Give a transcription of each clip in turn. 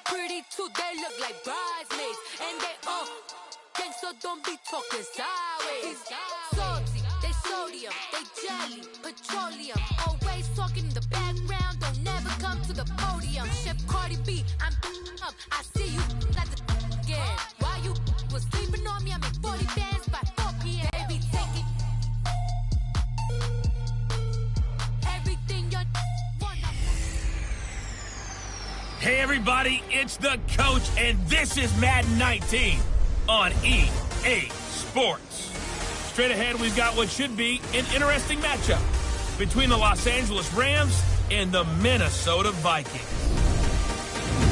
pretty too, they look like bridesmaids. And they all gang, so don't be talking sideways. Salty, they sodium, they jelly, petroleum. Always talking in the background, don't never come to the podium. Chef Cardi B, I'm up, I see you like the again. While you was sleeping on me, I make 40 bands by 4 p.m. Baby, take it. Everything you want. Hey everybody, it's the coach, and this is Madden 19 on EA Sports. Straight ahead, we've got what should be an interesting matchup between the Los Angeles Rams and the Minnesota Vikings.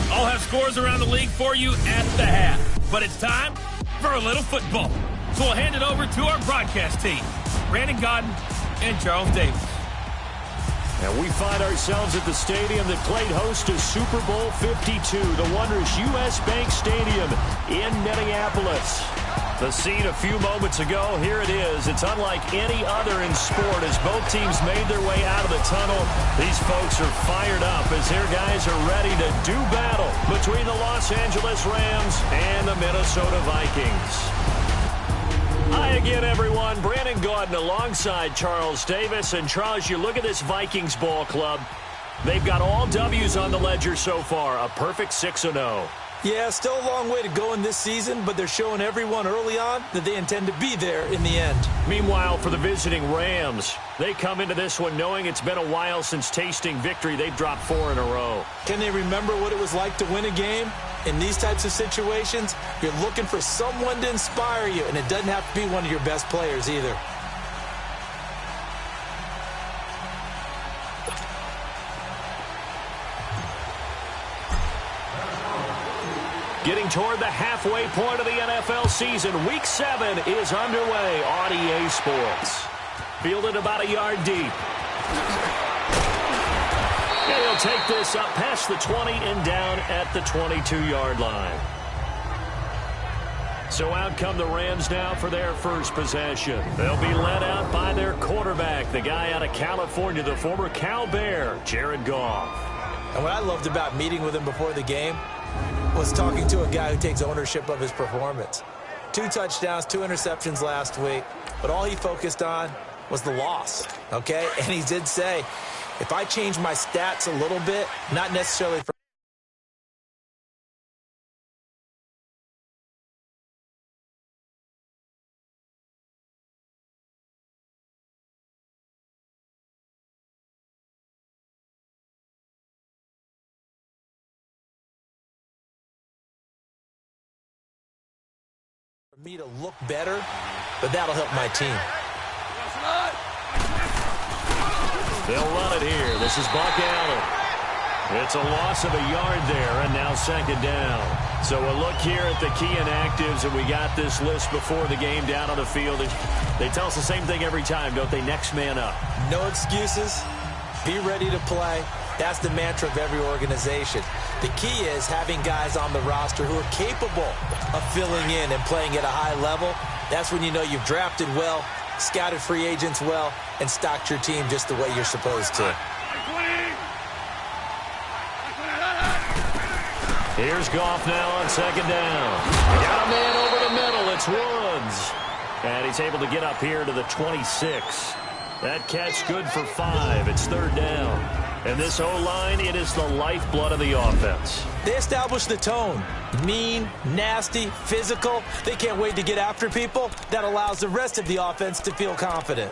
I'll have scores around the league for you at the half, but it's time for a little football. So we'll hand it over to our broadcast team, Brandon Godden and Charles Davis. And we find ourselves at the stadium that played host to Super Bowl 52, the wondrous U.S. Bank Stadium in Minneapolis. The scene a few moments ago, here it is. It's unlike any other in sport as both teams made their way out of the tunnel. These folks are fired up as their guys are ready to do battle between the Los Angeles Rams and the Minnesota Vikings. Hi again, everyone. Brandon Gaudin alongside Charles Davis. And Charles, you look at this Vikings ball club. They've got all W's on the ledger so far, a perfect 6-0. Yeah, still a long way to go in this season, but they're showing everyone early on that they intend to be there in the end. Meanwhile, for the visiting Rams, they come into this one knowing it's been a while since tasting victory. They've dropped 4 in a row. Can they remember what it was like to win a game? In these types of situations, you're looking for someone to inspire you, and it doesn't have to be one of your best players either. Getting toward the halfway point of the NFL season, Week 7 is underway on EA Sports. Fielded about a yard deep. And he'll take this up past the 20 and down at the 22-yard line. So out come the Rams now for their first possession. They'll be led out by their quarterback, the guy out of California, the former Cal Bear, Jared Goff. And what I loved about meeting with him before the game was talking to a guy who takes ownership of his performance. 2 touchdowns, 2 interceptions last week, but all he focused on was the loss, okay? And he did say, if I change my stats a little bit, not necessarily for me to look better, but that'll help my team. They'll run it here. This is Buck Allen. It's a loss of a yard there, and now second down. So a look here at the key inactives, and we got this list before the game down on the field. They tell us the same thing every time, don't they? Next man up. No excuses. Be ready to play. That's the mantra of every organization. The key is having guys on the roster who are capable of filling in and playing at a high level. That's when you know you've drafted well, scouted free agents well, and stocked your team just the way you're supposed to. Here's Goff now on second down. Got a man over the middle. It's Woods. And he's able to get up here to the 26. That catch good for 5. It's third down. And this O-line, it is the lifeblood of the offense. They establish the tone. Mean, nasty, physical. They can't wait to get after people. That allows the rest of the offense to feel confident.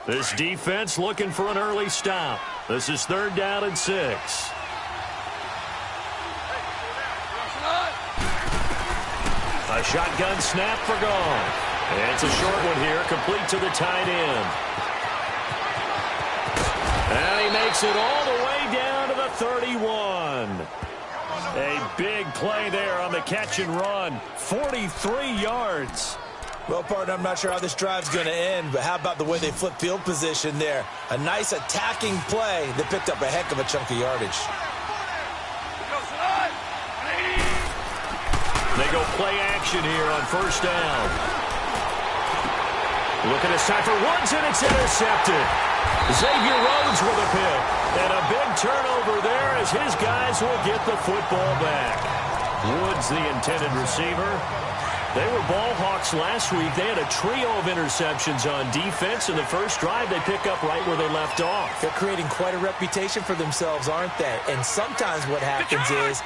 This defense looking for an early stop. This is third down and 6. A shotgun snap for Goff. And it's a short one here, complete to the tight end. And he makes it all the way down to the 31. A big play there on the catch and run. 43 yards. Well, partner, I'm not sure how this drive's going to end, but how about the way they flip field position there? A nice attacking play that picked up a heck of a chunk of yardage. They go play action here on first down. Looking this time for Woods, and it's intercepted. Xavier Rhodes with a pick. And a big turnover there as his guys will get the football back. Woods, the intended receiver. They were ball hawks last week. They had a trio of interceptions on defense. In the first drive, they pick up right where they left off. They're creating quite a reputation for themselves, aren't they? And sometimes what happens is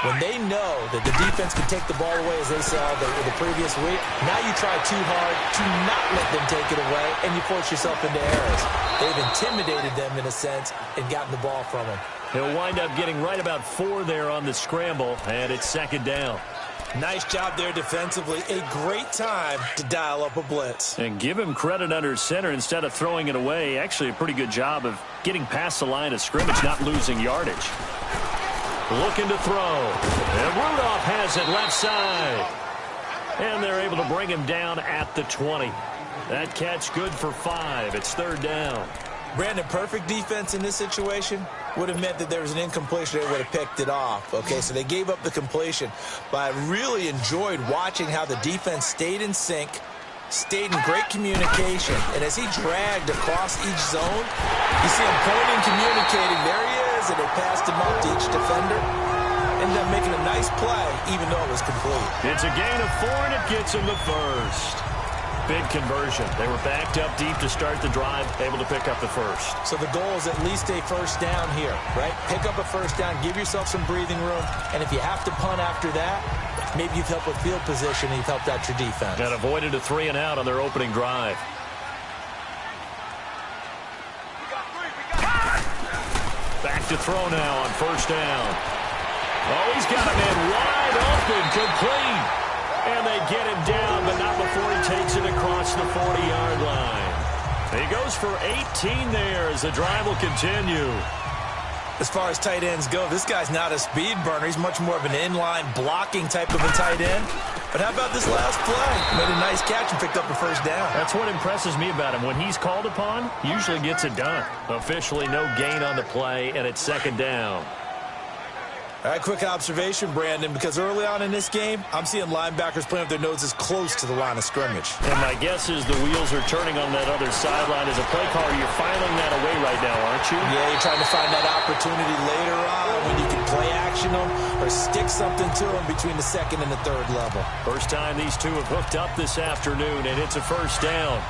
when they know that the defense can take the ball away, as they saw the previous week, now you try too hard to not let them take it away, and you force yourself into errors. They've intimidated them, in a sense, and gotten the ball from them. He'll wind up getting right about 4 there on the scramble, and it's second down. Nice job there defensively. A great time to dial up a blitz. And give him credit under center instead of throwing it away. Actually, a pretty good job of getting past the line of scrimmage, not losing yardage. Looking to throw. And Rudolph has it left side. And they're able to bring him down at the 20. That catch good for 5. It's third down. Brandon, perfect defense in this situation would have meant that there was an incompletion. They would have picked it off. Okay, so they gave up the completion. But I really enjoyed watching how the defense stayed in sync, stayed in great communication. And as he dragged across each zone, you see him pointing, communicating. There he is, and they passed him up to each defender. Ended up making a nice play, even though it was complete. It's a gain of 4, and it gets him the first. Big conversion. They were backed up deep to start the drive, able to pick up the first. So the goal is at least a first down here, right? Pick up a first down, give yourself some breathing room, and if you have to punt after that, maybe you've helped with field position and you've helped out your defense. And avoided a 3 and out on their opening drive. Back to throw now on first down. Oh, he's got a man wide open, complete. And they get him down, but not before he takes it across the 40-yard line. He goes for 18 there as the drive will continue. As far as tight ends go, this guy's not a speed burner. He's much more of an inline blocking type of a tight end. But how about this last play? Made a nice catch and picked up a first down. That's what impresses me about him. When he's called upon, usually gets it done. Officially no gain on the play, and it's second down. All right, quick observation, Brandon, because early on in this game, I'm seeing linebackers playing with their noses close to the line of scrimmage. And my guess is the wheels are turning on that other sideline. As a play caller, you're filing that away right now, aren't you? Yeah, you're trying to find that opportunity later on when you can play action them or stick something to them between the second and the third level. First time these two have hooked up this afternoon, and it's a first down.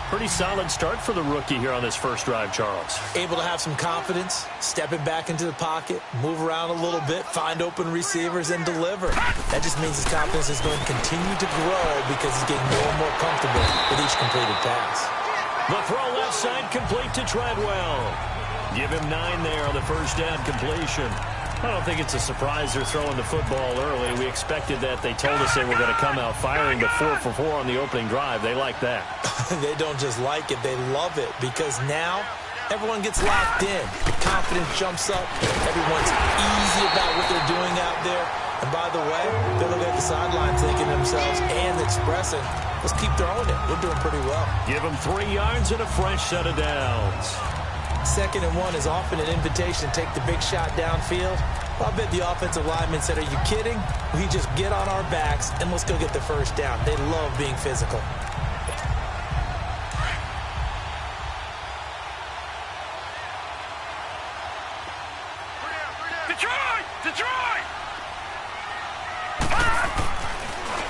Pretty solid start for the rookie here on this first drive, Charles. Able to have some confidence, stepping back into the pocket, move around a little bit, find open receivers, and deliver. That just means his confidence is going to continue to grow because he's getting more and more comfortable with each completed pass. The throw left side complete to Treadwell. Give him 9 there on the first down completion. I don't think it's a surprise they're throwing the football early. We expected that. They told us they were going to come out firing, but 4 for 4 on the opening drive. They like that. They don't just like it, they love it, because now everyone gets locked in. Confidence jumps up. Everyone's easy about what they're doing out there. And by the way, they're looking at the sideline thinking to themselves and expressing, let's keep throwing it. We're doing pretty well. Give them 3 yards and a fresh set of downs. 2nd and 1 is often an invitation to take the big shot downfield. I bet the offensive lineman said, are you kidding? We just get on our backs and let's go get the first down. They love being physical. Detroit!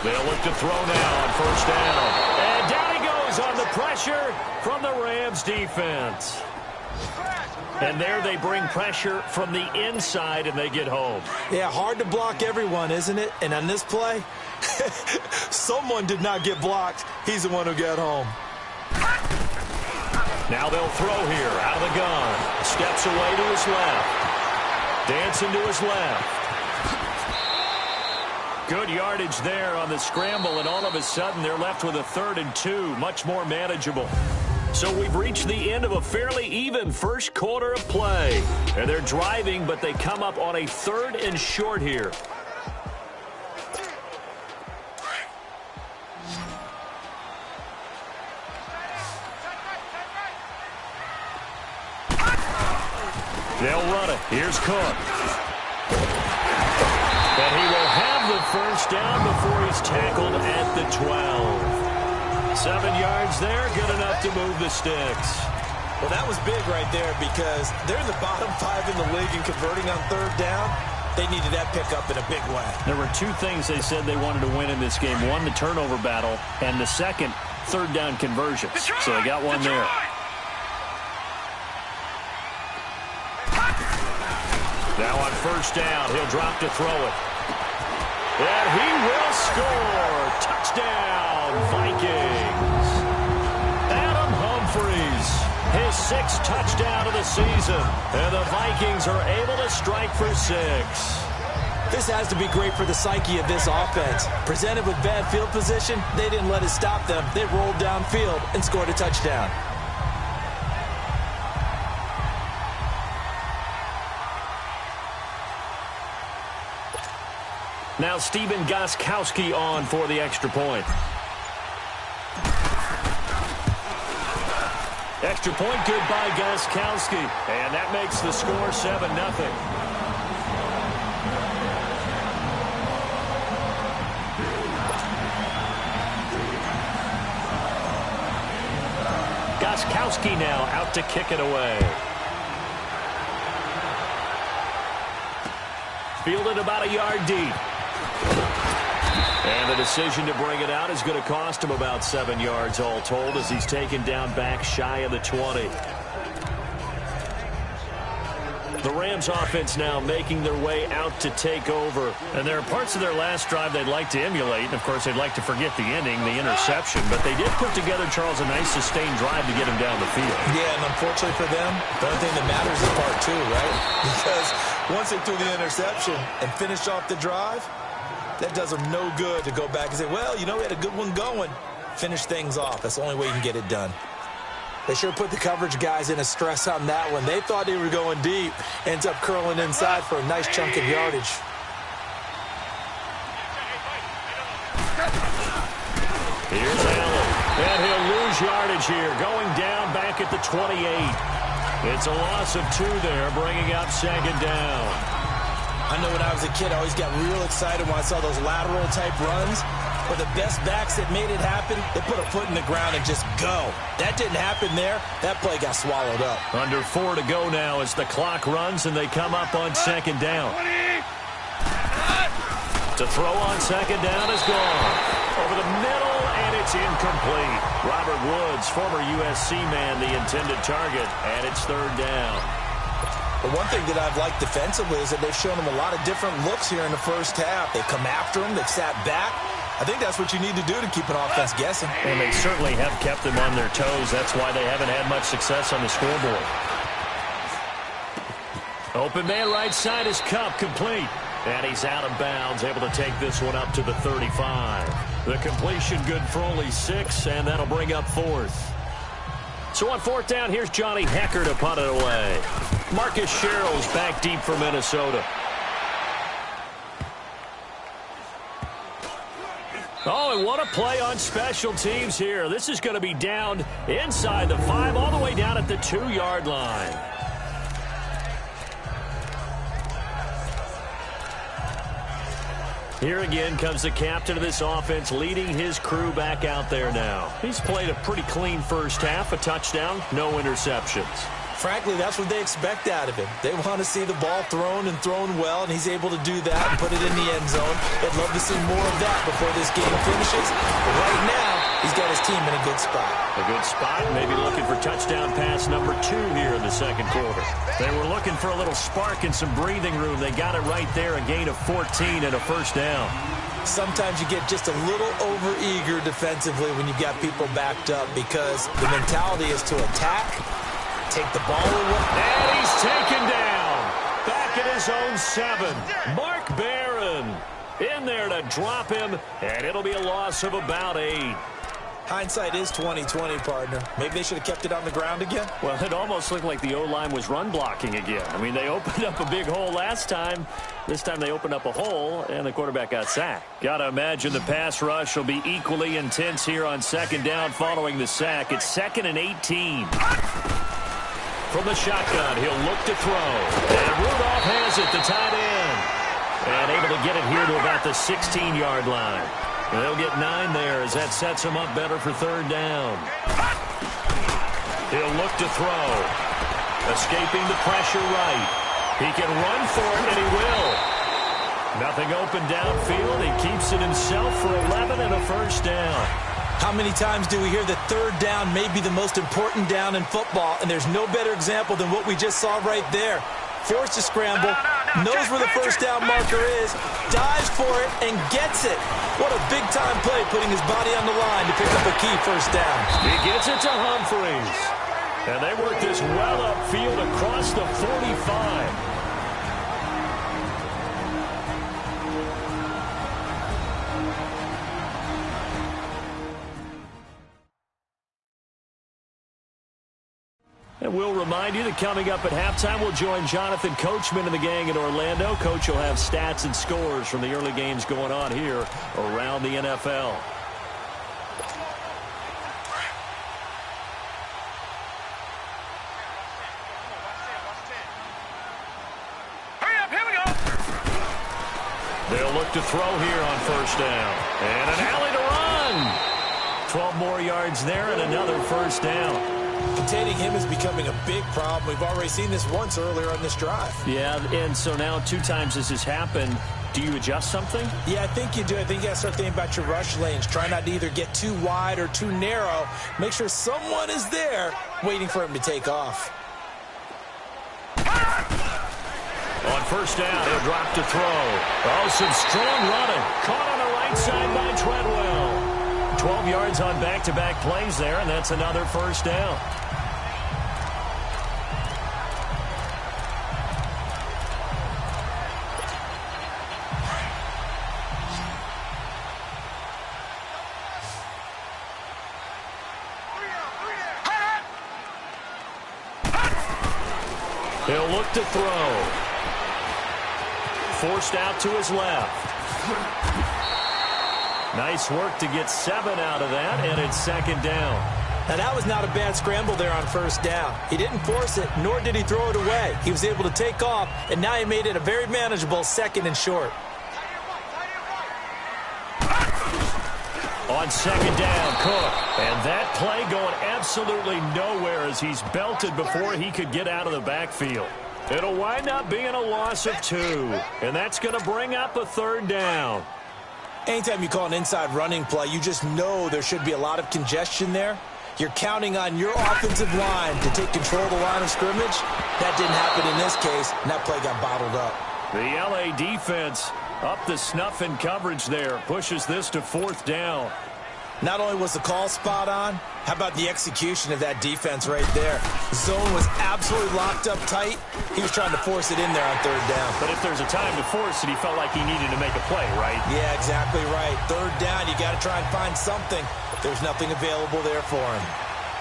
They'll look to throw now on first down. And down he goes on the pressure from the Rams defense. And there they bring pressure from the inside, and they get home. Yeah, hard to block everyone, isn't it? And on this play, someone did not get blocked. He's the one who got home. Now they'll throw here out of the gun. Steps away to his left. Dancing to his left. Good yardage there on the scramble, and all of a sudden they're left with a 3rd and 2. Much more manageable. So we've reached the end of a fairly even first quarter of play. And they're driving, but they come up on a 3rd and short here. They'll run it. Here's Cook. And he will have the first down before he's tackled at the 12. 7 yards there, good enough to move the sticks. Well, that was big right there because they're in the bottom 5 in the league in converting on third down. They needed that pickup in a big way. There were 2 things they said they wanted to win in this game. One, the turnover battle, and the second, third down conversions. So they got one there. Now on first down, he'll drop to throw it. And he will score. Touchdown, Vikings. Adam Humphries, his 6th touchdown of the season. And the Vikings are able to strike for 6. This has to be great for the psyche of this offense. Presented with bad field position, they didn't let it stop them. They rolled downfield and scored a touchdown. Now Steven Gostkowski on for the extra point. Extra point good by Gostkowski. And that makes the score 7-0. Gostkowski now out to kick it away. Fielded about a yard deep. And the decision to bring it out is going to cost him about 7 yards all told as he's taken down back shy of the 20. The Rams offense now making their way out to take over. And there are parts of their last drive they'd like to emulate. And, of course, they'd like to forget the inning, the interception. But they did put together, Charles, a nice sustained drive to get him down the field. Yeah, and unfortunately for them, the only thing that matters is part 2, right? Because once they threw the interception and finished off the drive, that does them no good to go back and say, well, you know, we had a good one going. Finish things off. That's the only way you can get it done. They sure put the coverage guys in a stress on that one. They thought they were going deep. Ends up curling inside for a nice chunk of yardage. Here's Allen. And he'll lose yardage here. Going down back at the 28. It's a loss of 2 there, bringing up second down. I know when I was a kid, I always got real excited when I saw those lateral-type runs. But the best backs that made it happen, they put a foot in the ground and just go. That didn't happen there. That play got swallowed up. Under 4 to go now as the clock runs and they come up on second down. To throw on second down is gone. Over the middle, and it's incomplete. Robert Woods, former USC man, the intended target, and it's third down. The one thing that I've liked defensively is that they've shown them a lot of different looks here in the first half. They've come after them. They've sat back. I think that's what you need to do to keep an offense guessing. And they certainly have kept them on their toes. That's why they haven't had much success on the scoreboard. Open man right side is Cup, complete. And he's out of bounds, able to take this one up to the 35. The completion good for only 6, and that'll bring up 4th. So on 4th down, here's Johnny Hecker to punt it away. Marcus Sherrill's back deep for Minnesota. Oh, and what a play on special teams here. This is going to be down inside the 5, all the way down at the 2-yard line. Here again comes the captain of this offense, leading his crew back out there now. He's played a pretty clean first half, a touchdown, no interceptions. Frankly, that's what they expect out of him. They want to see the ball thrown and thrown well, and he's able to do that and put it in the end zone. They'd love to see more of that before this game finishes. But right now, he's got his team in a good spot. A good spot, maybe looking for touchdown pass number 2 here in the second quarter. They were looking for a little spark and some breathing room. They got it right there, a gain of 14 and a first down. Sometimes you get just a little over-eager defensively when you've got people backed up because the mentality is to attack, take the ball away. And he's taken down. Back at his own 7. Mark Barron in there to drop him, and it'll be a loss of about 8. Hindsight is 20/20, partner. Maybe they should have kept it on the ground again. Well, it almost looked like the O-line was run blocking again. I mean, they opened up a big hole last time. This time they opened up a hole, and the quarterback got sacked. Got to imagine the pass rush will be equally intense here on second down following the sack. It's 2nd and 18. From the shotgun, he'll look to throw. And Rudolph has it, the tight end. And able to get it here to about the 16-yard line. They'll get 9 there as that sets him up better for third down. He'll look to throw. Escaping the pressure right. He can run for it, and he will. Nothing open downfield. He keeps it himself for 11 and a first down. How many times do we hear that third down may be the most important down in football, and there's no better example than what we just saw right there. Forced to scramble, knows where the first down marker is, dives for it, and gets it. What a big-time play, putting his body on the line to pick up a key first down. He gets it to Humphreys. And they work this well upfield across the 45. And we'll remind you that coming up at halftime, we'll join Jonathan Coachman and the gang in Orlando. Coach will have stats and scores from the early games going on here around the NFL. They'll look to throw here on first down. And an alley to run. 12 more yards there and another first down. Containing him is becoming a big problem. We've already seen this once earlier on this drive. Yeah, and so now 2 times this has happened. Do you adjust something? Yeah, I think you do. I think you got to start thinking about your rush lanes. Try not to either get too wide or too narrow. Make sure someone is there waiting for him to take off. On first down, he'll drop to throw. Oh, some strong running. Caught on the right side by Treadwell. 12 yards on back-to-back plays there, and that's another first down. He'll look to throw. Forced out to his left. Nice work to get 7 out of that, and it's second down. Now, that was not a bad scramble there on first down. He didn't force it, nor did he throw it away. He was able to take off, and now he made it a very manageable second and short. On second down, Cook. And that play going absolutely nowhere as he's belted before he could get out of the backfield. It'll wind up being a loss of 2, and that's going to bring up a third down. Anytime you call an inside running play, you just know there should be a lot of congestion there. You're counting on your offensive line to take control of the line of scrimmage. That didn't happen in this case, and that play got bottled up. The L.A. defense up the snuff in coverage there. Pushes this to fourth down. Not only was the call spot on, how about the execution of that defense right there? Zone was absolutely locked up tight. He was trying to force it in there on third down. But if there's a time to force it, he felt like he needed to make a play, right? Yeah, exactly right. Third down, you got to try and find something. There's nothing available there for him.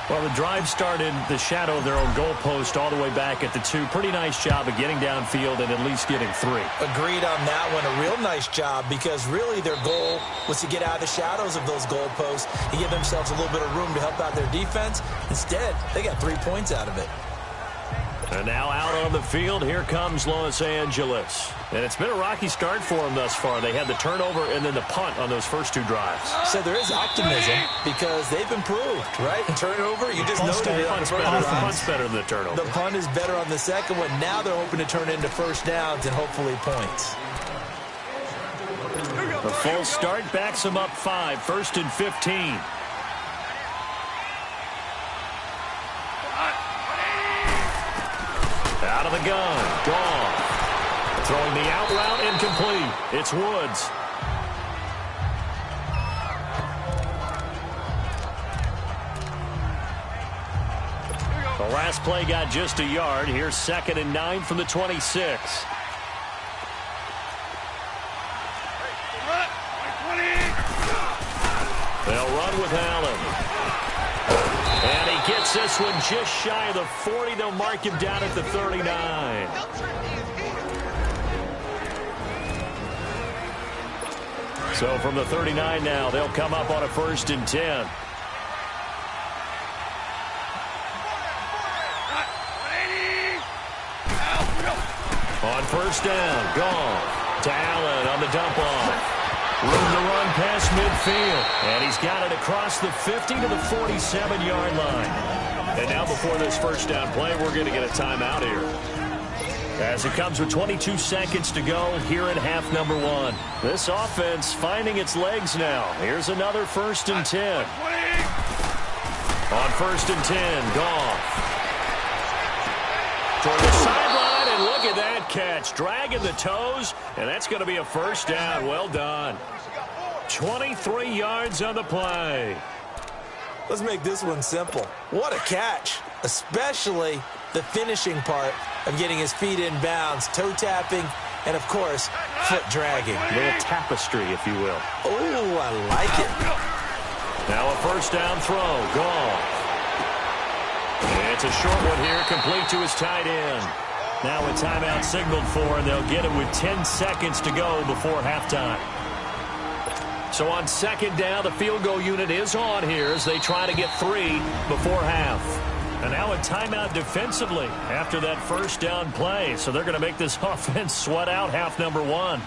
Well, the drive started the shadow of their own goalpost all the way back at the 2. Pretty nice job of getting downfield and at least getting 3. Agreed on that one. A real nice job because really their goal was to get out of the shadows of those goalposts and give themselves a little bit of room to help out their defense. Instead, they got 3 points out of it. And now out on the field, here comes Los Angeles. And it's been a rocky start for them thus far. They had the turnover and then the punt on those first 2 drives. So there is optimism because they've improved, right? Turnover, you just noted it on the first drive. The punt's better than the turnover. The punt is better on the second one. Now they're hoping to turn into first downs and hopefully points. The full start backs them up 5, 1st and 15. Out of the gun, gone. Throwing the out route, incomplete. It's Woods. The last play got just a yard. Here's 2nd and 9 from the 26. They'll run with Allen. And he gets this one just shy of the 40. They'll mark him down at the 39. So from the 39 now, they'll come up on a 1st and 10. On first down, gone. To Allen on the dump off. Room to run past midfield. And he's got it across the 50 to the 47-yard line. And now before this first down play, we're going to get a timeout here. As it comes with 22 seconds to go here in half number 1. This offense finding its legs now. Here's another 1st and 10. On 1st and 10, Goff. Toward the sideline, and look at that catch. Dragging the toes, and that's going to be a first down. Well done. 23 yards on the play. Let's make this one simple. What a catch, especially the finishing part of getting his feet in bounds, toe tapping, and, of course, foot dragging. A little tapestry, if you will. Oh, I like it. Now a first down throw. Goff. It's a short one here, complete to his tight end. Now a timeout signaled for, and they'll get it with 10 seconds to go before halftime. So on 2nd down, the field goal unit is on here as they try to get 3 before half. And now a timeout defensively after that first down play. So they're going to make this offense sweat out half number 1.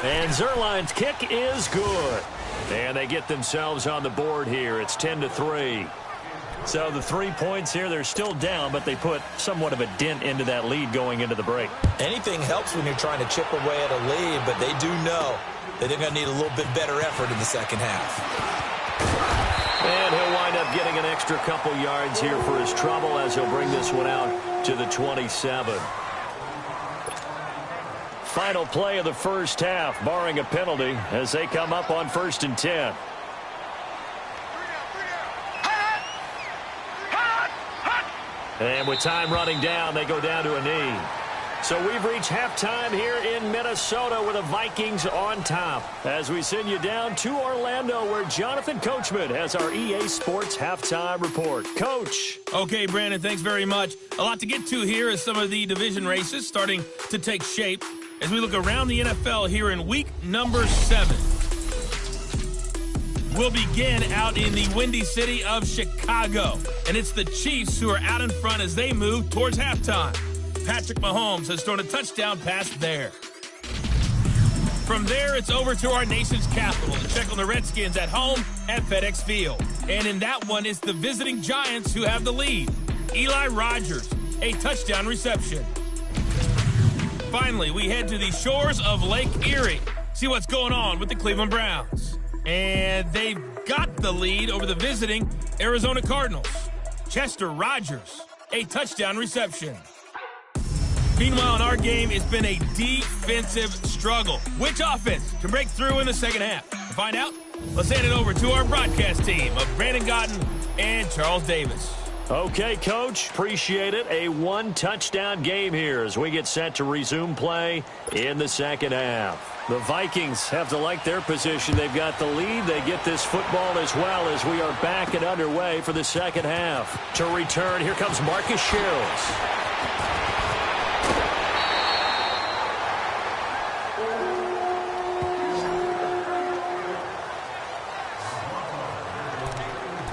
And Zerline's kick is good. And they get themselves on the board here. It's 10-3. So the 3 points here, they're still down, but they put somewhat of a dent into that lead going into the break. Anything helps when you're trying to chip away at a lead, but they do know that they're going to need a little bit better effort in the second half. And he'll wind up getting an extra couple yards here for his trouble as he'll bring this one out to the 27. Final play of the first half, barring a penalty, as they come up on 1st and 10. And with time running down, they go down to a knee. So we've reached halftime here in Minnesota with the Vikings on top. As we send you down to Orlando, where Jonathan Coachman has our EA Sports halftime report. Coach. Okay, Brandon, thanks very much. A lot to get to here as some of the division races starting to take shape as we look around the NFL here in week number 7. We'll begin out in the Windy City of Chicago. And it's the Chiefs who are out in front as they move towards halftime. Patrick Mahomes has thrown a touchdown pass there. From there, it's over to our nation's capital to check on the Redskins at home at FedEx Field. And in that one, it's the visiting Giants who have the lead. Eli Rogers, a touchdown reception. Finally, we head to the shores of Lake Erie. See what's going on with the Cleveland Browns. And they've got the lead over the visiting Arizona Cardinals. Chester Rogers, a touchdown reception. Meanwhile, in our game, it's been a defensive struggle. Which offense can break through in the second half? To find out, let's hand it over to our broadcast team of Brandon Godden and Charles Davis. Okay, Coach, appreciate it. A 1-touchdown game here as we get set to resume play in the second half. The Vikings have to like their position. They've got the lead. They get this football as well as we are back and underway for the second half. To return, here comes Marcus Shields.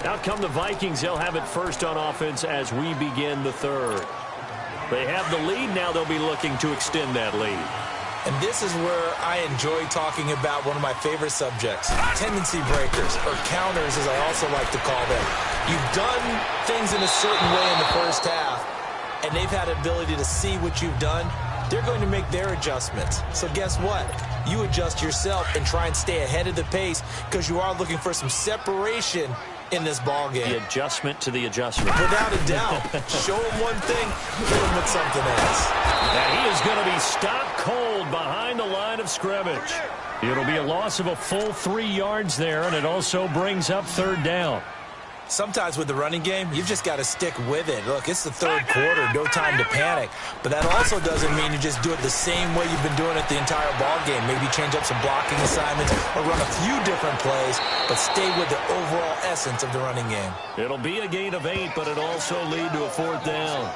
Out come the Vikings. They'll have it first on offense as we begin the third. They have the lead. Now they'll be looking to extend that lead. And this is where I enjoy talking about one of my favorite subjects, tendency breakers, or counters as I also like to call them. You've done things in a certain way in the first half, and they've had the ability to see what you've done. They're going to make their adjustments. So guess what? You adjust yourself and try and stay ahead of the pace because you are looking for some separation in this ball game. The adjustment to the adjustment. Without a doubt. Show him one thing, hit him with something else. And he is going to be stopped cold behind the line of scrimmage. It'll be a loss of a full 3 yards there, and it also brings up third down. Sometimes with the running game, you've just got to stick with it. Look, it's the third quarter, no time to panic. But that also doesn't mean you just do it the same way you've been doing it the entire ball game. Maybe change up some blocking assignments or run a few different plays, but stay with the overall essence of the running game. It'll be a gain of 8, but it'll also lead to a fourth down.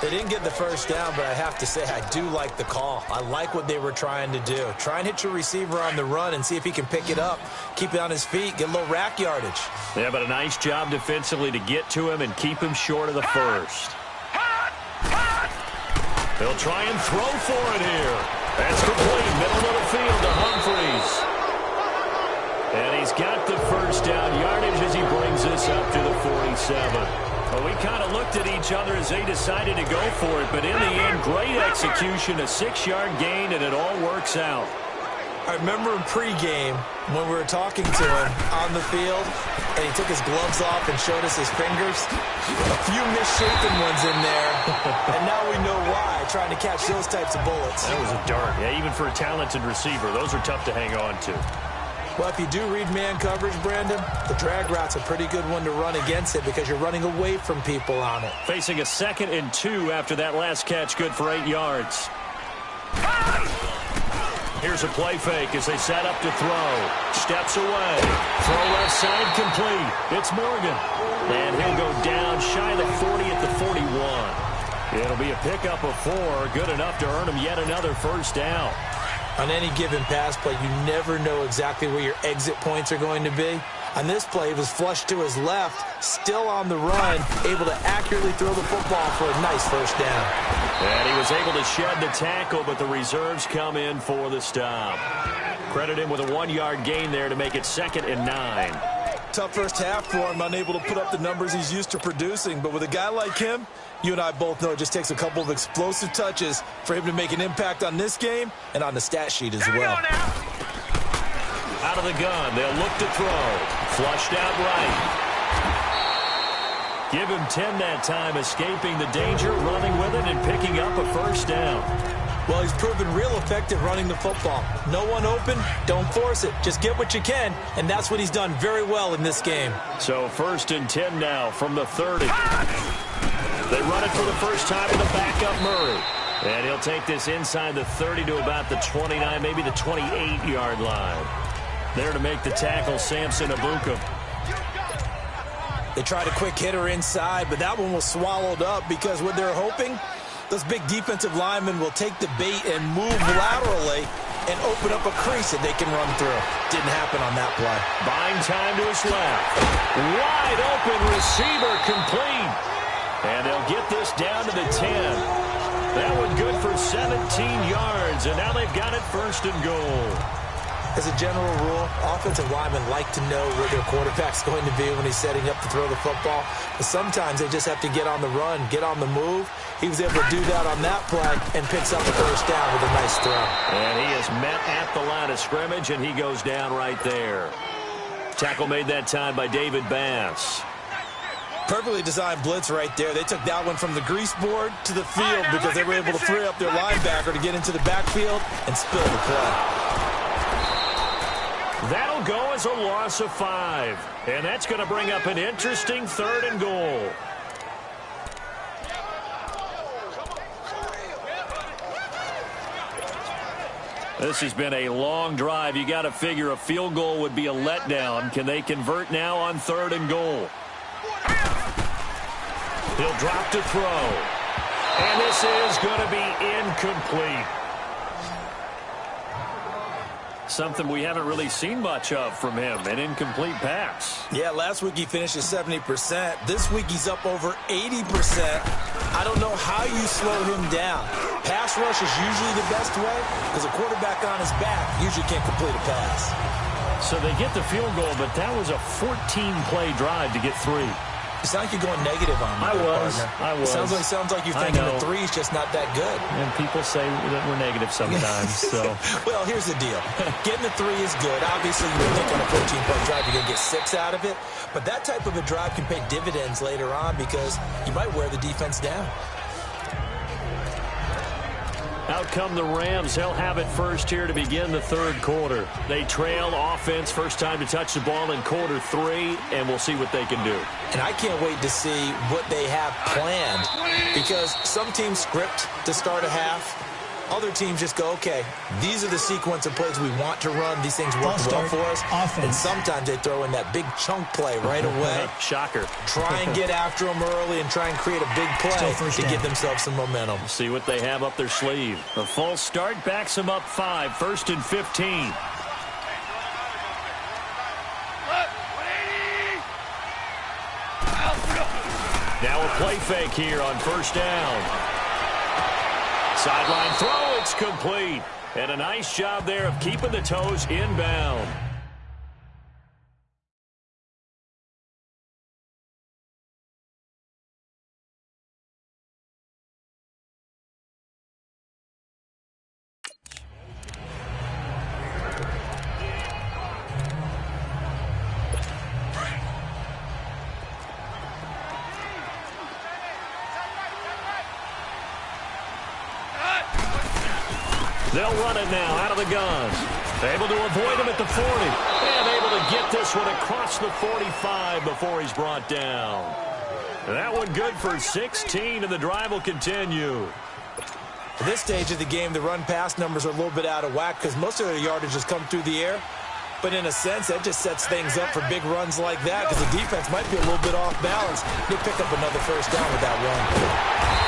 They didn't get the first down, but I have to say I do like the call. I like what they were trying to do. Try and hit your receiver on the run and see if he can pick it up, keep it on his feet, get a little rack yardage. Yeah, but a nice job defensively to get to him and keep him short of the first. They'll try and throw for it here. That's complete. Middle of the field to Humphries. And he's got the first down yardage as he brings this up to the 47. Well, we kind of looked at each other as they decided to go for it, but in the end, great execution, a 6-yard gain, and it all works out. I remember in pregame when we were talking to him on the field, and he took his gloves off and showed us his fingers. A few misshapen ones in there, and now we know why, trying to catch those types of bullets. That was a dart. Yeah, even for a talented receiver, those are tough to hang on to. Well, if you do read man coverage, Brandon, the drag route's a pretty good one to run against it because you're running away from people on it. Facing a 2nd and 2 after that last catch, good for 8 yards. Here's a play fake as they set up to throw. Steps away. Throw left side complete. It's Morgan. And he'll go down shy of the 40 at the 41. It'll be a pickup of 4, good enough to earn him yet another first down. On any given pass play, you never know exactly where your exit points are going to be. On this play, he was flushed to his left, still on the run, able to accurately throw the football for a nice first down. And he was able to shed the tackle, but the reserves come in for the stop. Credit him with a 1-yard gain there to make it 2nd and 9. Tough first half for him, unable to put up the numbers he's used to producing. But with a guy like him, you and I both know it just takes a couple of explosive touches for him to make an impact on this game and on the stat sheet as well. Out of the gun, they'll look to throw. Flushed out right. Give him 10 that time, escaping the danger, running with it, and picking up a first down. Well, he's proven real effective running the football. No one open, don't force it. Just get what you can, and that's what he's done very well in this game. So 1st and 10 now from the 30. They run it for the first time with a backup Murray. And he'll take this inside the 30 to about the 29, maybe the 28-yard line. There to make the tackle, Samson Abuka. They tried a quick hitter inside, but that one was swallowed up because what they're hoping, those big defensive linemen will take the bait and move laterally and open up a crease that they can run through. Didn't happen on that play. Buying time to his left. Wide open receiver complete. And they'll get this down to the 10. That one good for 17 yards, and now they've got it 1st and goal. As a general rule, offensive linemen like to know where their quarterback's going to be when he's setting up to throw the football. But sometimes they just have to get on the run, get on the move. He was able to do that on that play and picks up a first down with a nice throw. And he is met at the line of scrimmage, and he goes down right there. Tackle made that time by David Bass. Perfectly designed blitz right there. They took that one from the grease board to the field because they were able to free up their linebacker to get into the backfield and spill the play. That'll go as a loss of 5. And that's going to bring up an interesting 3rd and goal. This has been a long drive. You got to figure a field goal would be a letdown. Can they convert now on 3rd and goal? He'll drop to throw. And this is going to be incomplete. Something we haven't really seen much of from him, an incomplete pass. Yeah, last week he finished at 70%. This week he's up over 80%. I don't know how you slow him down. Pass rush is usually the best way because a quarterback on his back usually can't complete a pass. So they get the field goal, but that was a 14-play drive to get 3. You sound like you're going negative on me. I was. It sounds like you're thinking the 3's just not that good. And people say that we're negative sometimes. So, well, here's the deal. Getting the 3 is good. Obviously, you would think on a 14-play drive you're going to get 6 out of it. But that type of a drive can pay dividends later on because you might wear the defense down. Out come the Rams. They'll have it first here to begin the 3rd quarter. They trail offense, first time to touch the ball in quarter 3, and we'll see what they can do. And I can't wait to see what they have planned because some teams script to start a half. Other teams just go, okay, these are the sequence of plays we want to run. These things work well for us. Offense. And sometimes they throw in that big chunk play right away. Shocker. Try and get after them early and try and create a big play to give themselves some momentum. See what they have up their sleeve. The false start backs them up 5, 1st and 15. Now a play fake here on 1st down. Sideline throw, it's complete. And a nice job there of keeping the toes inbound. They'll run it now out of the gun. Able to avoid him at the 40. And able to get this one across the 45 before he's brought down. That one good for 16, and the drive will continue. At this stage of the game, the run-pass numbers are a little bit out of whack because most of their yardage has come through the air. But in a sense, that just sets things up for big runs like that because the defense might be a little bit off balance. They pick up another first down with that run.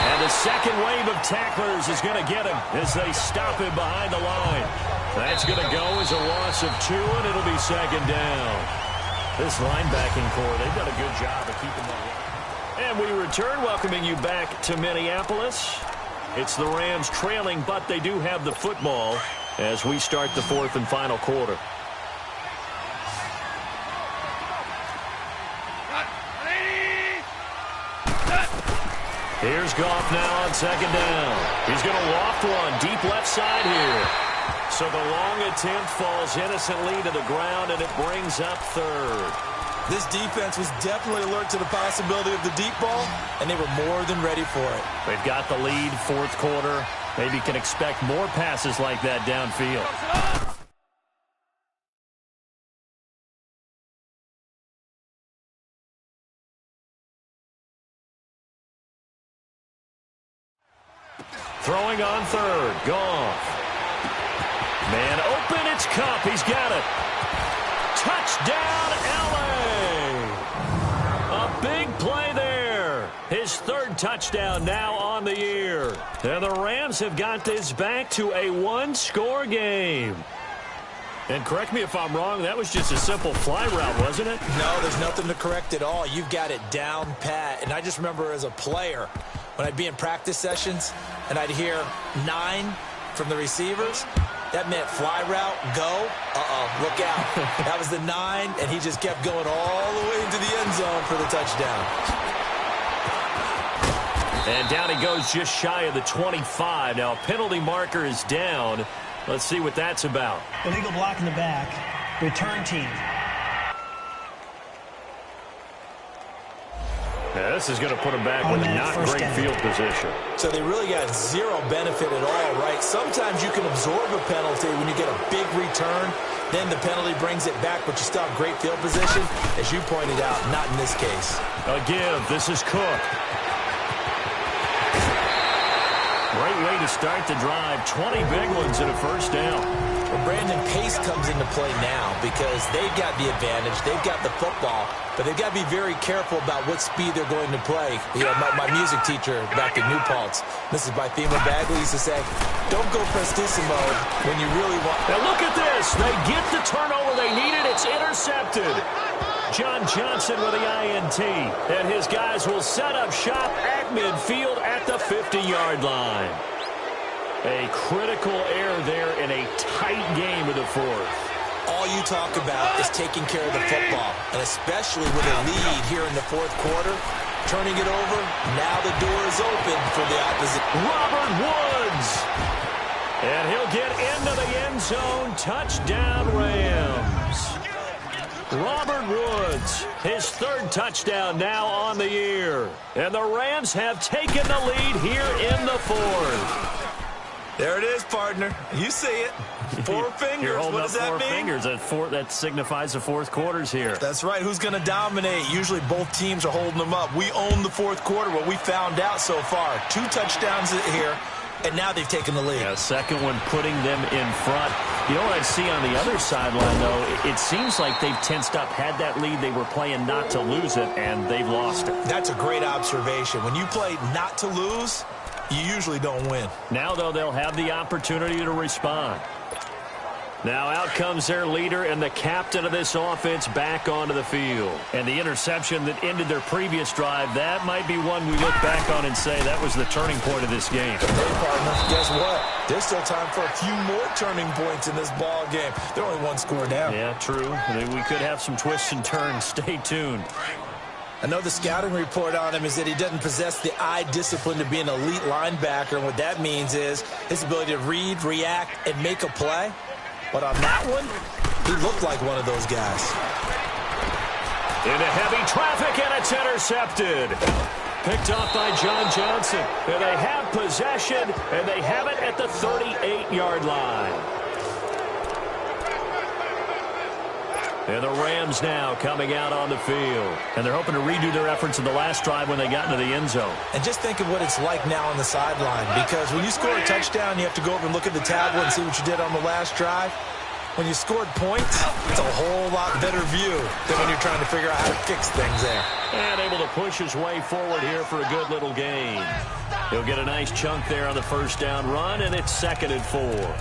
And the second wave of tacklers is going to get him as they stop him behind the line. That's going to go as a loss of 2, and it'll be second down. This linebacking core, they've done a good job of keeping that line. And we return, welcoming you back to Minneapolis. It's the Rams trailing, but they do have the football as we start the fourth and final quarter. Here's Goff now on second down. He's going to loft one deep left side here. So the long attempt falls innocently to the ground, and it brings up third. This defense was definitely alert to the possibility of the deep ball, and they were more than ready for it. They've got the lead, fourth quarter. Maybe can expect more passes like that downfield. Throwing on third, Goff. Man open, it's Kupp. He's got it. Touchdown, L.A. A big play there. His third touchdown now on the year. And the Rams have got this back to a one-score game. And correct me if I'm wrong, that was just a simple fly route, wasn't it? No, there's nothing to correct at all. You've got it down pat. And I just remember as a player, when I'd be in practice sessions and I'd hear 9 from the receivers, that meant fly route, go, look out. That was the 9, and he just kept going all the way into the end zone for the touchdown. And down he goes just shy of the 25. Now a penalty marker is down. Let's see what that's about. Illegal block in the back. Return team. Now this is going to put him back with a not great field position. So they really got zero benefit at all, right? Sometimes you can absorb a penalty when you get a big return. Then the penalty brings it back, but you still have great field position. As you pointed out, not in this case. A give. This is Cook. Great way to start the drive. 20 big ones and a first down. Well, Brandon, pace comes into play now because they've got the advantage. They've got the football, but they've got to be very careful about what speed they're going to play. You know, my music teacher back at New Paltz, Mrs. Bythema Bagley, used to say, don't go prestissimo when you really want. Now look at this. They get the turnover they needed. It's intercepted. John Johnson with the INT. And his guys will set up shop at midfield at the 50-yard line. A critical error there in a tight game of the fourth. All you talk about is taking care of the football, and especially with a lead here in the fourth quarter, turning it over, now the door is open for the opposite. Robert Woods. And he'll get into the end zone. Touchdown, Rams. Robert Woods, his third touchdown now on the year. And the Rams have taken the lead here in the fourth. There it is, partner. You see it. 4 fingers. You're holding what does up that four mean? fingers. That signifies the fourth quarter's here. That's right. Who's going to dominate? Usually both teams are holding them up. We own the fourth quarter, what we found out so far. 2 touchdowns here, and now they've taken the lead. Yeah, second one putting them in front. You know what I see on the other sideline, though? It seems like they've tensed up. Had that lead, they were playing not to lose it, and they've lost it. That's a great observation. When you play not to lose, you usually don't win. Now, though, they'll have the opportunity to respond. Now out comes their leader and the captain of this offense back onto the field. And the interception that ended their previous drive, that might be one we look back on and say that was the turning point of this game. Hey, partner, guess what? There's still time for a few more turning points in this ball game. They're only one score down. Yeah, true. We could have some twists and turns. Stay tuned. I know the scouting report on him is that he doesn't possess the eye discipline to be an elite linebacker. And what that means is his ability to read, react, and make a play. But on that one, he looked like one of those guys. Into heavy traffic, and it's intercepted. Picked off by John Johnson. And they have possession, and they have it at the 38-yard line. And the Rams now coming out on the field. And they're hoping to redo their efforts in the last drive when they got into the end zone. And just think of what it's like now on the sideline. Because when you score a touchdown, you have to go over and look at the tablet and see what you did on the last drive. When you scored points, it's a whole lot better view than when you're trying to figure out how to fix things there. And able to push his way forward here for a good little gain. He'll get a nice chunk there on the first down run, and it's 2nd and 4.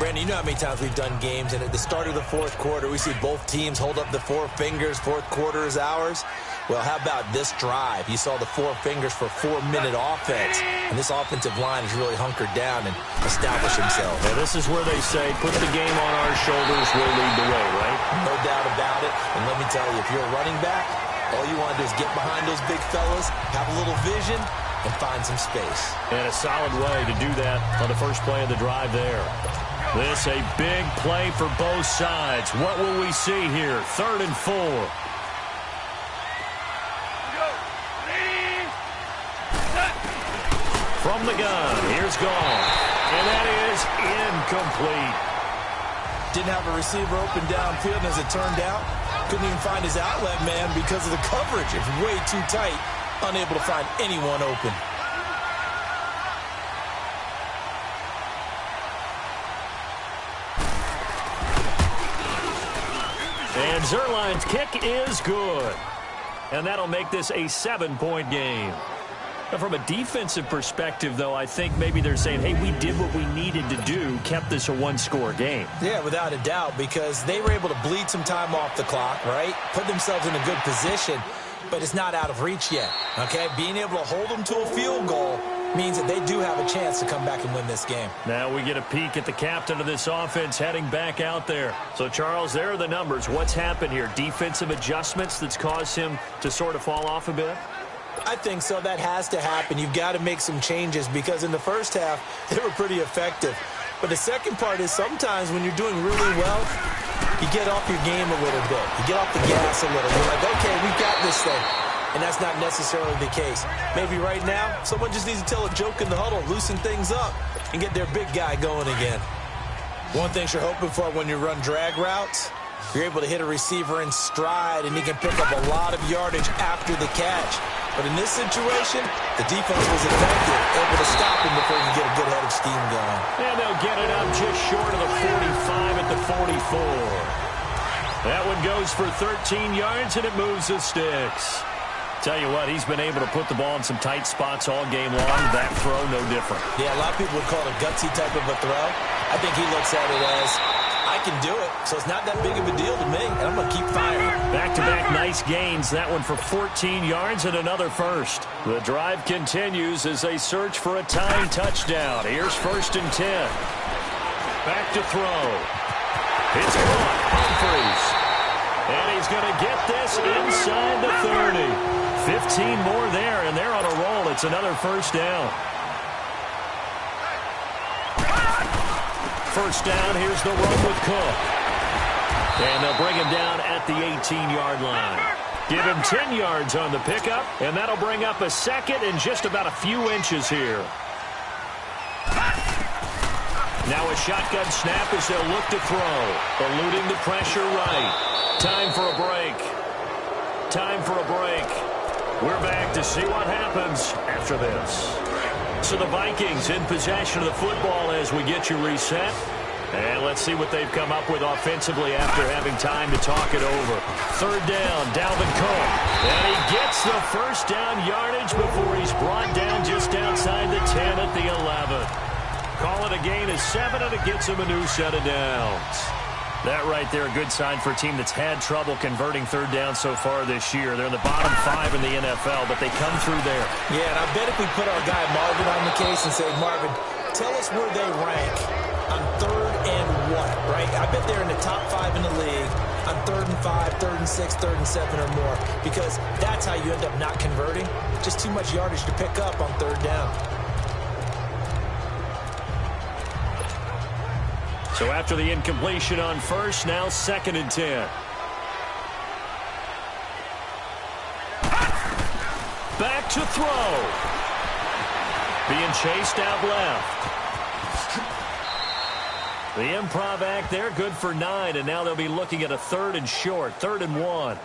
Brandon, you know how many times we've done games, and at the start of the fourth quarter, we see both teams hold up the 4 fingers, fourth quarter is ours. Well, how about this drive? You saw the 4 fingers for 4-minute offense, and this offensive line has really hunkered down and established himself. Yeah, this is where they say, put the game on our shoulders, we'll lead the way, right? No doubt about it, and let me tell you, if you're a running back, all you want to do is get behind those big fellas, have a little vision, and find some space. And a solid way to do that on the first play of the drive there. This a big play for both sides. What will we see here? 3rd and 4. From the gun, here's gone. And that is incomplete. Didn't have a receiver open downfield, and as it turned out, couldn't even find his outlet man because of the coverage. It's way too tight, unable to find anyone open. And Zerline's kick is good. And that'll make this a 7-point game. Now, from a defensive perspective, though, I think maybe they're saying, hey, we did what we needed to do, kept this a 1-score game. Yeah, without a doubt, because they were able to bleed some time off the clock, right? Put themselves in a good position, but it's not out of reach yet, okay? Being able to hold them to a field goal means that they do have a chance to come back and win this game. Now we get a peek at the captain of this offense heading back out there. So, Charles, there are the numbers. What's happened here? Defensive adjustments that's caused him to sort of fall off a bit? I think so. That has to happen. You've got to make some changes because in the first half, they were pretty effective. But the second part is sometimes when you're doing really well, you get off your game a little bit. You get off the gas a little. You're like, okay, we've got this thing. And that's not necessarily the case. Maybe right now, someone just needs to tell a joke in the huddle, loosen things up, and get their big guy going again. One thing you're hoping for when you run drag routes, you're able to hit a receiver in stride, and he can pick up a lot of yardage after the catch. But in this situation, the defense was effective, able to stop him before he could get a good head of steam going. And they'll get it up just short of the 45 at the 44. That one goes for 13 yards, and it moves the sticks. Tell you what, he's been able to put the ball in some tight spots all game long. That throw, no different. Yeah, a lot of people would call it a gutsy type of a throw. I think he looks at it as, I can do it, so it's not that big of a deal to me, and I'm going to keep firing. Back-to-back nice gains. That one for 14 yards and another first. The drive continues as they search for a tying touchdown. Here's 1st and 10. Back to throw. It's caught. Humphries. And he's going to get this inside the 30. 15 more there, and they're on a roll. It's another first down. First down, here's the run with Cook. And they'll bring him down at the 18-yard line. Give him 10 yards on the pickup, and that'll bring up a second and just about a few inches here. Now a shotgun snap as they'll look to throw. Eluding the pressure right. Time for a break. Time for a break. We're back to see what happens after this. So the Vikings in possession of the football as we get you reset. And let's see what they've come up with offensively after having time to talk it over. 3rd down, Dalvin Cook. And he gets the first down yardage before he's brought down just outside the 10 at the 11. Call it a gain of 7, and it gets him a new set of downs. That right there, a good sign for a team that's had trouble converting third down so far this year. They're in the bottom 5 in the NFL, but they come through there. Yeah, and I bet if we put our guy Marvin on the case and say, Marvin, tell us where they rank on third and what, right? I bet they're in the top 5 in the league on 3rd and 5, 3rd and 6, 3rd and 7 or more, because that's how you end up not converting. Just too much yardage to pick up on third down. So after the incompletion on first, now 2nd and 10. Back to throw. Being chased out left. The improv act there, good for 9, and now they'll be looking at a 3rd and short, 3rd and 1.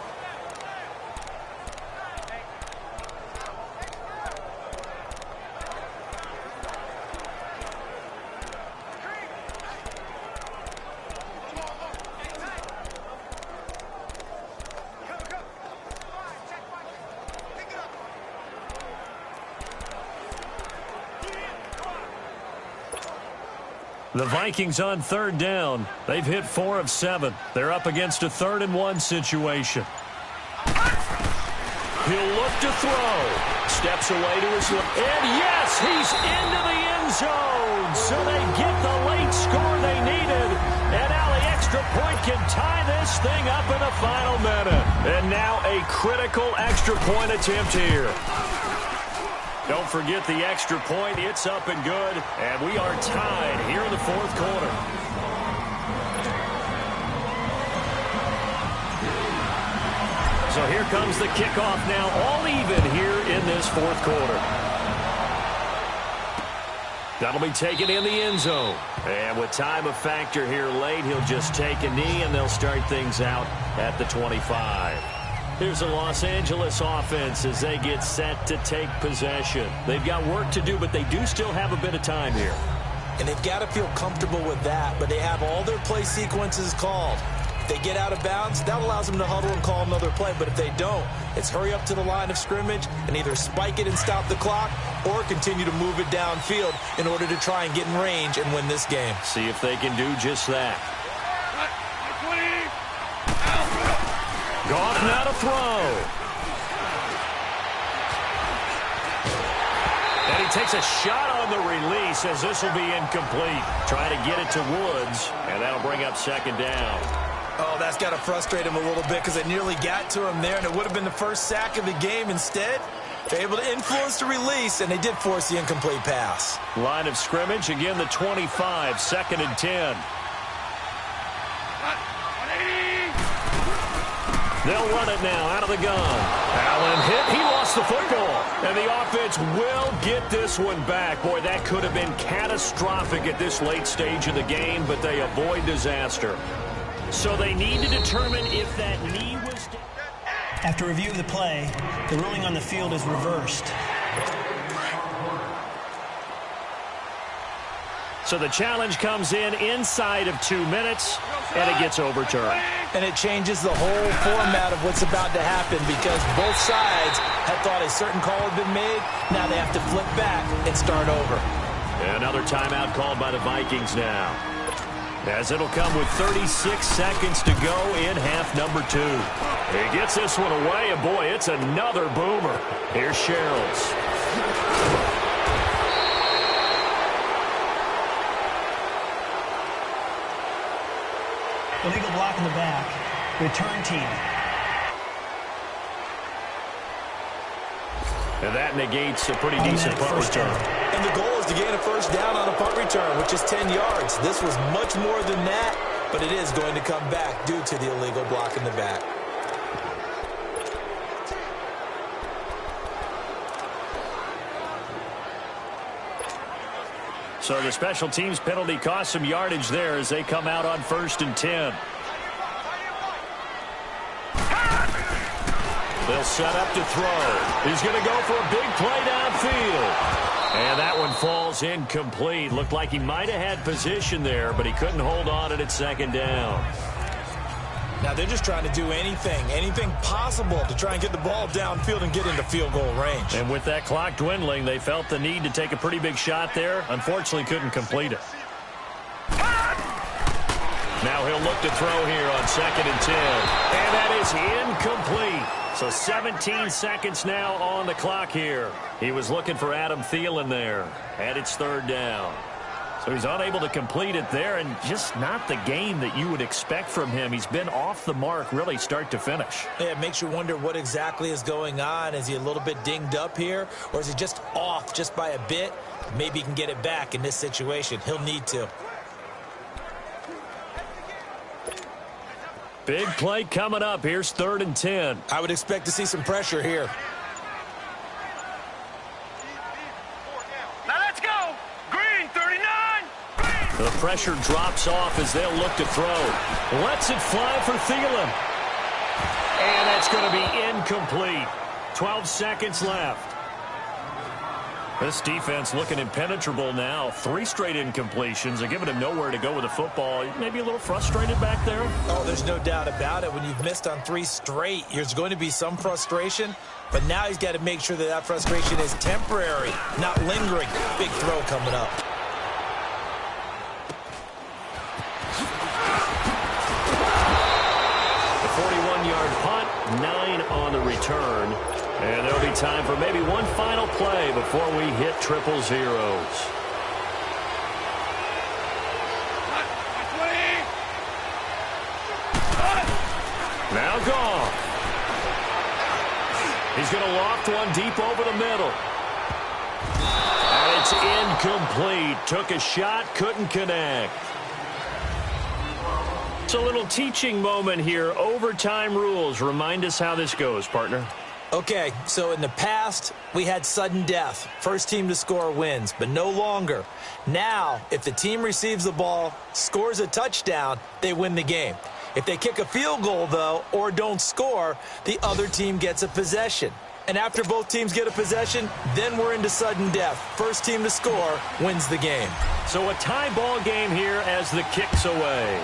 The Vikings on 3rd down. They've hit 4 of 7. They're up against a 3rd and 1 situation. He'll look to throw. Steps away to his left. And yes, he's into the end zone. So they get the late score they needed. And now the extra point can tie this thing up in the final minute. And now a critical extra point attempt here. Don't forget the extra point. It's up and good. And we are tied here in the 4th quarter. So here comes the kickoff now, all even here in this 4th quarter. That'll be taken in the end zone. And with time a factor here late, he'll just take a knee, and they'll start things out at the 25. Here's the Los Angeles offense as they get set to take possession. They've got work to do, but they do still have a bit of time here. And they've got to feel comfortable with that, but they have all their play sequences called. If they get out of bounds, that allows them to huddle and call another play. But if they don't, it's hurry up to the line of scrimmage and either spike it and stop the clock or continue to move it downfield in order to try and get in range and win this game. See if they can do just that. Goff now to throw. And he takes a shot on the release as this will be incomplete. Trying to get it to Woods, and that'll bring up 2nd down. Oh, that's got to frustrate him a little bit because they nearly got to him there, and it would have been the first sack of the game. Instead, they're able to influence the release, and they did force the incomplete pass. Line of scrimmage, again the 25, 2nd and 10. They'll run it now out of the gun. Allen hit. He lost the football. And the offense will get this one back. Boy, that could have been catastrophic at this late stage of the game, but they avoid disaster. So they need to determine if that knee was... After review of the play, the ruling on the field is reversed. So the challenge comes in inside of 2 minutes, and it gets overturned. And it changes the whole format of what's about to happen because both sides had thought a certain call had been made. Now they have to flip back and start over. Another timeout called by the Vikings now, as it'll come with 36 seconds to go in half number 2. He gets this one away, and boy, it's another boomer. Here's Sherrills. Illegal block in the back. Return team. And that negates a pretty decent punt return. And the goal is to gain a first down on a punt return, which is 10 yards. This was much more than that, but it is going to come back due to the illegal block in the back. So the special teams penalty cost some yardage there as they come out on 1st and 10. They'll set up to throw. He's going to go for a big play downfield. And that one falls incomplete. Looked like he might have had position there, but he couldn't hold on at 2nd down. Now they're just trying to do anything possible to try and get the ball downfield and get into field goal range. And with that clock dwindling, they felt the need to take a pretty big shot there. Unfortunately, couldn't complete it. Now he'll look to throw here on 2nd and 10. And that is incomplete. So 17 seconds now on the clock here. He was looking for Adam Thielen there. And it's 3rd down. So he's unable to complete it there, and just not the game that you would expect from him. He's been off the mark really start to finish. Yeah, it makes you wonder what exactly is going on. Is he a little bit dinged up here, or is he just off just by a bit? Maybe he can get it back in this situation. He'll need to. Big play coming up. Here's 3rd and 10. I would expect to see some pressure here. Now let's go. Green, 39. The pressure drops off as they'll look to throw. Lets it fly for Thielen. And that's going to be incomplete. 12 seconds left. This defense looking impenetrable now. 3 straight incompletions. They're giving him nowhere to go with the football. Maybe a little frustrated back there. Oh, there's no doubt about it. When you've missed on 3 straight, there's going to be some frustration. But now he's got to make sure that that frustration is temporary, not lingering. Big throw coming up. The 41-yard punt, 9 on the return. And there'll be time for maybe one final play before we hit triple zeros. Now gone. He's going to loft one deep over the middle. And it's incomplete. Took a shot, couldn't connect. It's a little teaching moment here. Overtime rules. Remind us how this goes, partner. Okay, so in the past, we had sudden death. First team to score wins, but no longer. Now, if the team receives the ball, scores a touchdown, they win the game. If they kick a field goal, though, or don't score, the other team gets a possession. And after both teams get a possession, then we're into sudden death. First team to score wins the game. So a tie ball game here as the kick's away.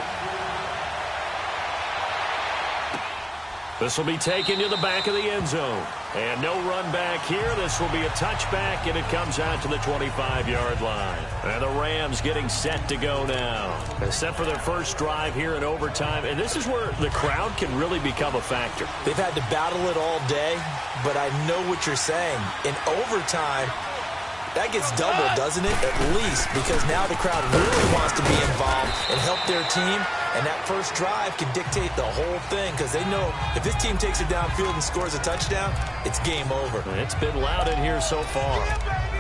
This will be taken to the back of the end zone. And no run back here. This will be a touchback, and it comes out to the 25-yard line. And the Rams getting set to go now. Except for their first drive here in overtime. And this is where the crowd can really become a factor. They've had to battle it all day, but I know what you're saying. In overtime, that gets doubled, doesn't it? At least, because now the crowd really wants to be involved and help their team. And that first drive can dictate the whole thing because they know if this team takes it downfield and scores a touchdown, it's game over. It's been loud in here so far.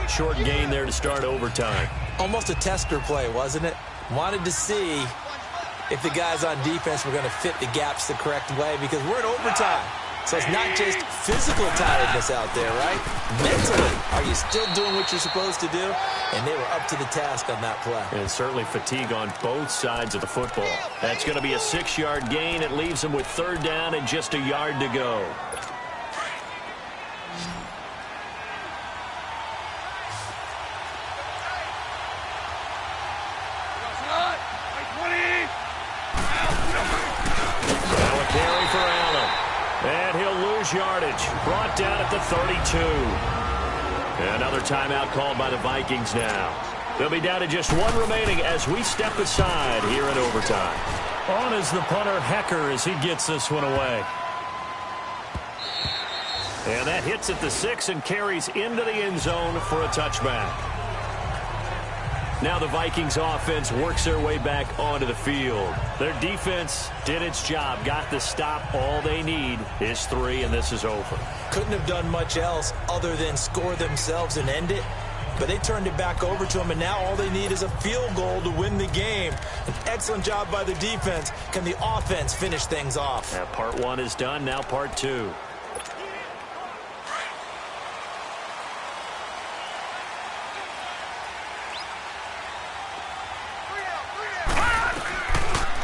Short gain there to start overtime. Almost a tester play, wasn't it? Wanted to see if the guys on defense were going to fit the gaps the correct way because we're in overtime. So it's not just physical tiredness out there, right? Mentally, are you still doing what you're supposed to do? And they were up to the task on that play. And certainly fatigue on both sides of the football. That's going to be a 6-yard gain. It leaves them with 3rd down and just a yard to go. Now a carry for Allen. And he'll lose yardage. Brought down at the 32. Another timeout called by the Vikings now. They'll be down to just 1 remaining as we step aside here in overtime. On is the punter, Hecker, as he gets this one away. And that hits at the 6 and carries into the end zone for a touchback. Now the Vikings offense works their way back onto the field. Their defense did its job, got the stop. All they need is 3, and this is over. Couldn't have done much else other than score themselves and end it. But they turned it back over to them, and now all they need is a field goal to win the game. An excellent job by the defense. Can the offense finish things off? Now part 1 is done, now part 2.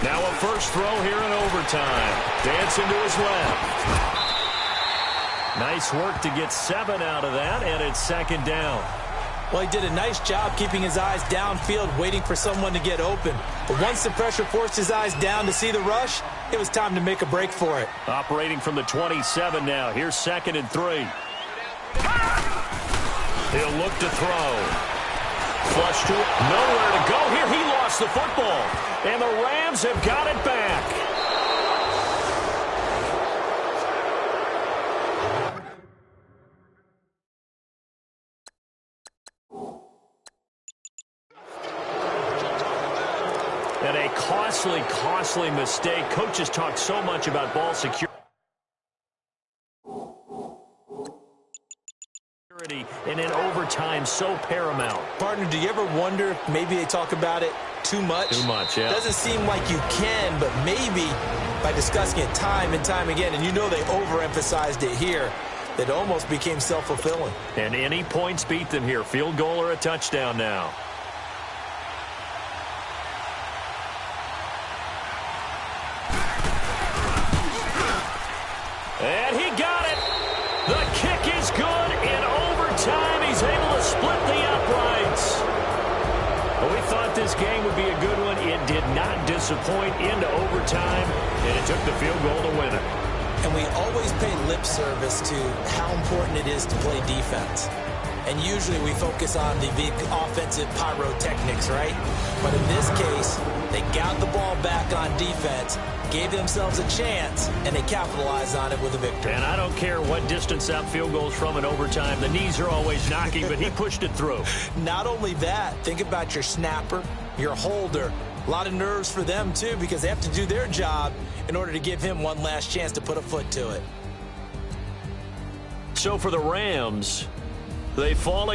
Now a first throw here in overtime. Dancing to his left. Nice work to get 7 out of that, and it's 2nd down. Well, he did a nice job keeping his eyes downfield, waiting for someone to get open. But once the pressure forced his eyes down to see the rush, It was time to make a break for it. Operating from the 27 now. Here's 2nd and 3. He'll look to throw. Flush to it. Nowhere to go here. He lost the football. And the Rams have got it back. And a costly mistake. Coaches talk so much about ball security. And in overtime, so paramount. Partner, do you ever wonder if maybe they talk about it too much? Too much, yeah. Doesn't seem like you can, but maybe by discussing it time and time again, and you know they overemphasized it here, that almost became self-fulfilling. And any points beat them here. Field goal or a touchdown now. And he got it. The kick is good. In overtime, he's able to split the uprights. Well, we thought this game would be a good one. It did not disappoint into overtime, and it took the field goal to win it. And we always pay lip service to how important it is to play defense. And usually we focus on the big offensive pyrotechnics, right? But in this case, they got the ball back on defense, gave themselves a chance, and they capitalized on it with a victory. And I don't care what distance that field goes from in overtime. The knees are always knocking, but he pushed it through. Not only that, think about your snapper, your holder. A lot of nerves for them, too, because they have to do their job in order to give him one last chance to put a foot to it. So for the Rams, they fall